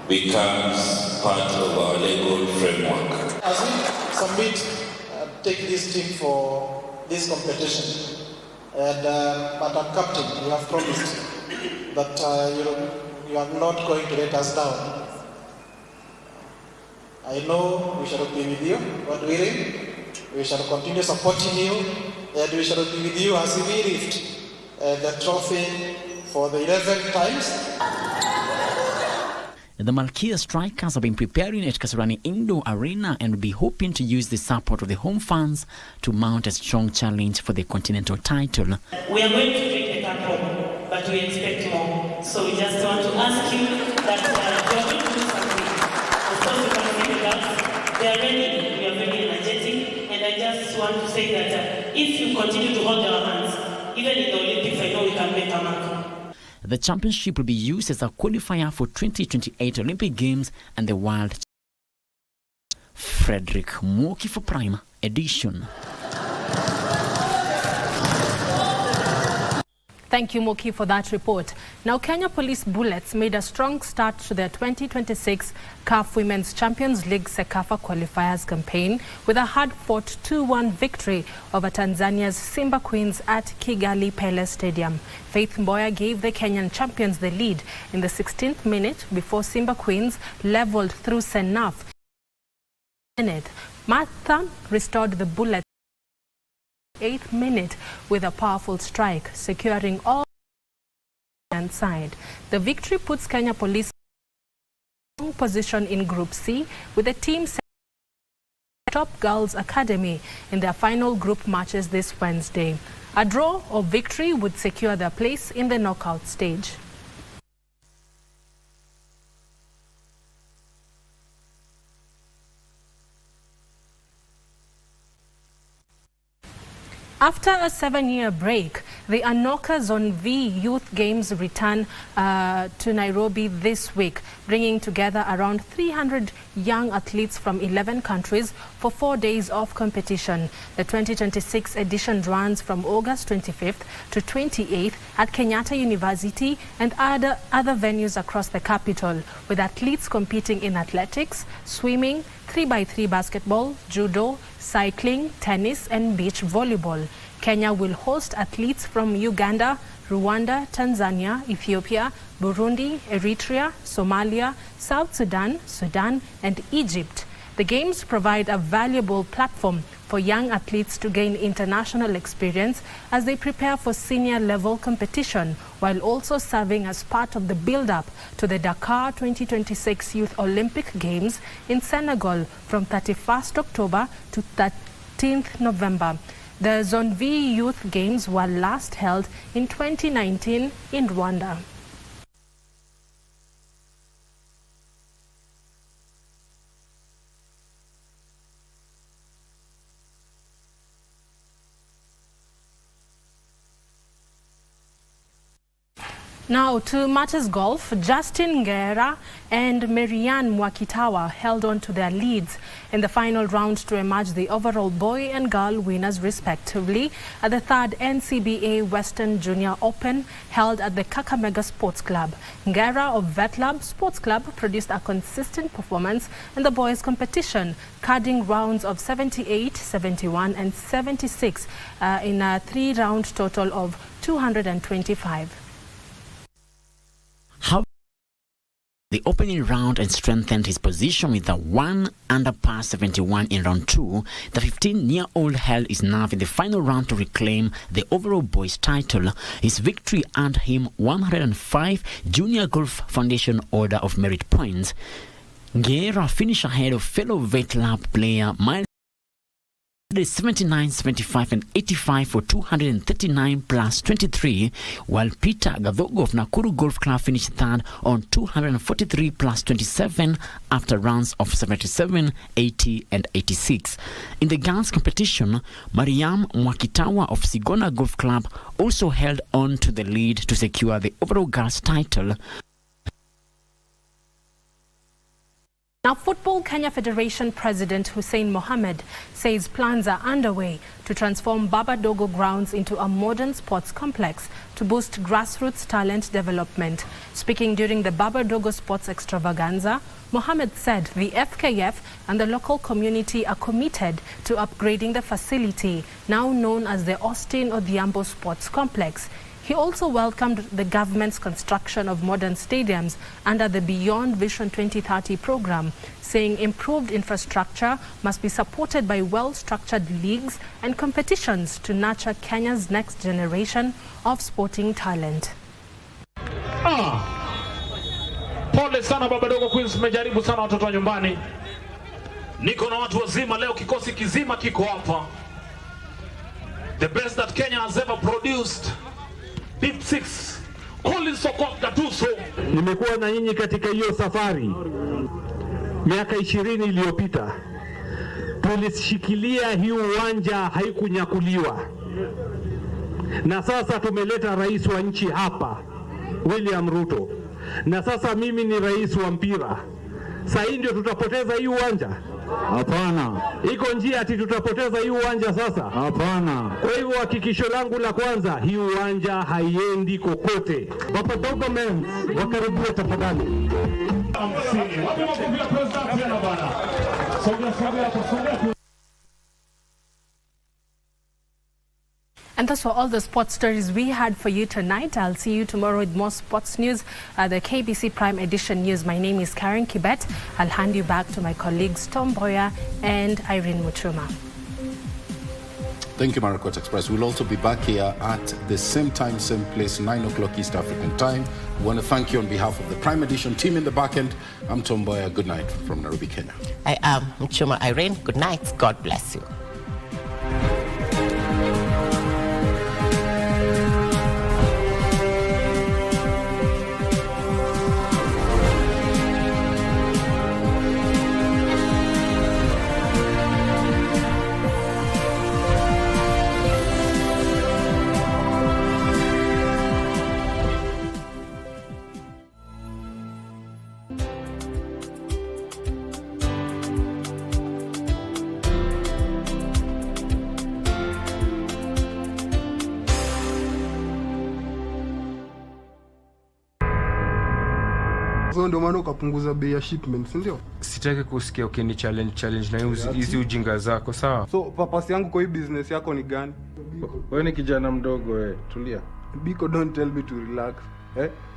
becomes part of our legal framework. As we submit, take this team for this competition, and Madam Captain, you have promised that you are not going to let us down. I know we shall be with you, God willing. We shall continue supporting you, and we shall be with you as we lift the trophy for the 11th times. The Malkia Strikers have been preparing at Kasarani Indoor Arena and will be hoping to use the support of the home fans to mount a strong challenge for the continental title. We are going to take the cup home, but we expect more. So we just want to ask you that you are going to do something. Of course, you can see the girls. They are ready. We are very energetic. And I just want to say that if you continue to hold our hands, even in the Olympics, I know we can make a mark. The championship will be used as a qualifier for 2028 Olympic Games and the World. Frederick Mwoki for Prime Edition. Thank you, Moki, for that report. Now, Kenya Police Bullets made a strong start to their 2026 CAF Women's Champions League Sekafa qualifiers campaign with a hard-fought 2-1 victory over Tanzania's Simba Queens at Kigali Pele Stadium. Faith Mboya gave the Kenyan champions the lead in the 16th minute before Simba Queens leveled through Senaf. Martha restored the Bullets 8th minute with a powerful strike, securing all side. The victory puts Kenya Police in a strong position in Group C, with the team Top Girls Academy in their final group matches this Wednesday. A draw or victory would secure their place in the knockout stage. After a 7-year break, the Anoka Zone V Youth Games return to Nairobi this week, bringing together around 300 young athletes from 11 countries for 4 days of competition. The 2026 edition runs from August 25th to 28th at Kenyatta University and other venues across the capital, with athletes competing in athletics, swimming, 3x3 basketball, judo, cycling, tennis and beach volleyball. Kenya will host athletes from Uganda, Rwanda, Tanzania, Ethiopia, Burundi, Eritrea, Somalia, South Sudan, Sudan and Egypt. The Games provide a valuable platform for young athletes to gain international experience as they prepare for senior level competition, while also serving as part of the build-up to the Dakar 2026 Youth Olympic Games in Senegal from 31st October to 13th November. The Zone V Youth Games were last held in 2019 in Rwanda. Now to Matters Golf, Justin Ngera and Marianne Mwakitawa held on to their leads in the final round to emerge the overall boy and girl winners respectively at the third NCBA Western Junior Open held at the Kakamega Sports Club. Ngera of Vetlab Sports Club produced a consistent performance in the boys competition, carding rounds of 78, 71 and 76 in a 3-round total of 225. How the opening round and strengthened his position with a 1 under par 71 in round 2. The 15-year-old held his nerve in the final round to reclaim the overall boys title. His victory earned him 105 Junior Golf Foundation Order of Merit points. Ngera finished ahead of fellow Vetlab player Miles 79, 75 and 85 for 239 plus 23, while Peter Gadhogo of Nakuru Golf Club finished third on 243 plus 27 after rounds of 77, 80 and 86. In the girls competition, Mariam Mwakitawa of Sigona Golf Club also held on to the lead to secure the overall girls title. Now, Football Kenya Federation President Hussein Mohamed says plans are underway to transform Baba Dogo grounds into a modern sports complex to boost grassroots talent development. Speaking during the Baba Dogo Sports Extravaganza, Mohamed said the FKF and the local community are committed to upgrading the facility, now known as the Austin Odhiambo Sports Complex. He also welcomed the government's construction of modern stadiums under the Beyond Vision 2030 program, saying improved infrastructure must be supported by well-structured leagues and competitions to nurture Kenya's next generation of sporting talent. Pole sana Baba Dogo Queens, mmejaribu sana watoto wa nyumbani. Niko na watu wazima leo, kikosi kizima kiko hapa. The best that Kenya has ever produced. Deep Six, Colin Sokot Gatuso. Nimekuwa na nyinyi katika hiyo safari miaka 20 iliyopita. Tulishikilia hii uwanja, haikunyakuliwa. Na sasa tumeleta rais wa nchi hapa, William Ruto. Na sasa mimi ni rais wa mpira. Sasa hii ndio tutapoteza hii uwanja? Hapana. Iko njia ati tutapoteza hii uwanja sasa? Hapana. Kwa hivyo hakikisho langu la kwanza, hii uwanja haiendi kokote. Baba Dogo men, wakaribia tafadhali. And that's for all the sports stories we had for you tonight. I'll see you tomorrow with more sports news, the KBC Prime Edition News. My name is Karen Kibet. I'll hand you back to my colleagues Tom Mboya and Irene Muchuma. Thank you, Marakwet Express. We'll also be back here at the same time, same place, 9 o'clock East African time. We want to thank you on behalf of the Prime Edition team in the back end. I'm Tom Mboya. Good night from Nairobi, Kenya. I am Muchuma Irene. Good night. God bless you. So ndio maana ukapunguza bei ya shipment, ndio? Sitaki kusikia ukini challenge na hizi ujinga zako, sawa? So purpose yangu kwa hii business yako ni gani? Wewe ni kijana mdogo wewe, tulia. Biko, don't tell me to relax.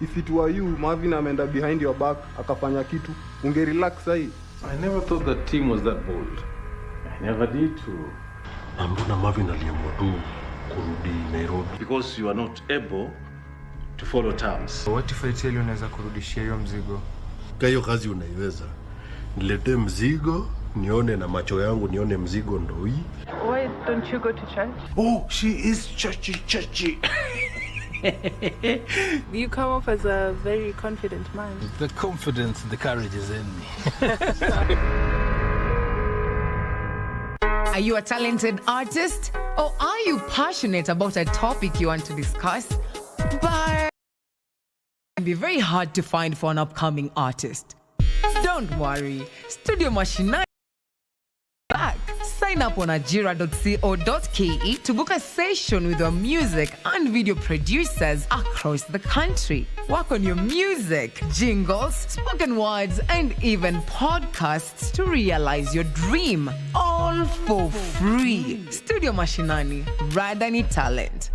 If it were you, Marvin ameenda behind your back akafanya kitu, unge relax sahi. I never thought that team was that bold. I never did too. Mbona Marvin aliamua tu kurudi Nairobi? Because you are not able to follow terms. What if I tell you unaweza kurudishia hiyo mzigo? Hiyo kazi unaiweza. Niletee mzigo, nione na macho yangu, nione mzigo ndo hii. Why don't you go to church? Oh, she is churchy. You come off as a very confident man. The confidence, the courage is in me. Are you a talented artist? Or are you passionate about a topic you want to discuss? But it can be very hard to find for an upcoming artist. Don't worry. Studio Machinari back. Sign up on ajira.co.ke to book a session with our music and video producers across the country. Work on your music, jingles, spoken words, and even podcasts to realize your dream. All for free. Studio Machinani, Radani Talent.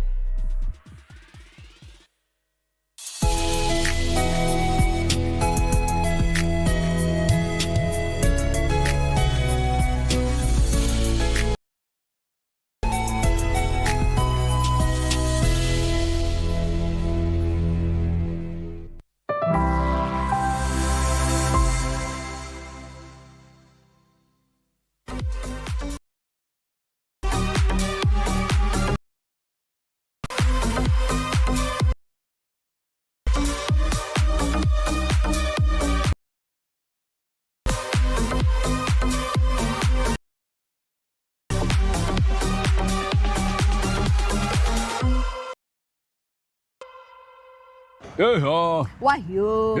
Wahyo.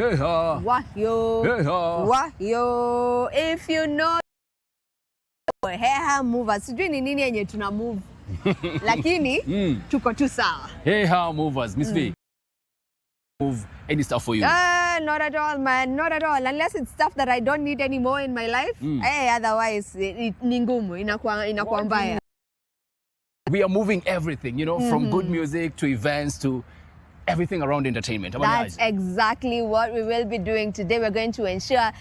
If you know hair movers, sijui ni nini yenye tuna move. Lakini tuko tu sawa. Hey, how movers, Miss V. Move any stuff for you? Not at all, man. Not at all. Unless it's stuff that I don't need anymore in my life. Otherwise, ni ngumu, inakuwa mbaya. We are moving everything, you know, from good music to events to everything around entertainment. That's exactly what we will be doing today. We're going to ensure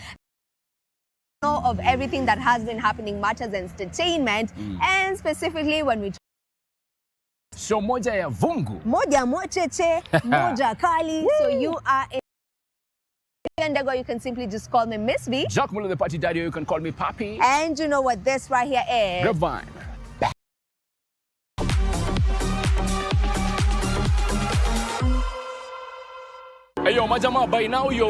of everything that has been happening matters entertainment, and specifically when we so moja ya vungu, moja mocheche, moja kali. So you are in Ndego, you can simply just call me Miss V. Jacques Muller, the party daddy, you can call me Papi. And you know what this right here is? Grapevine. Hey yo, majama, by now you're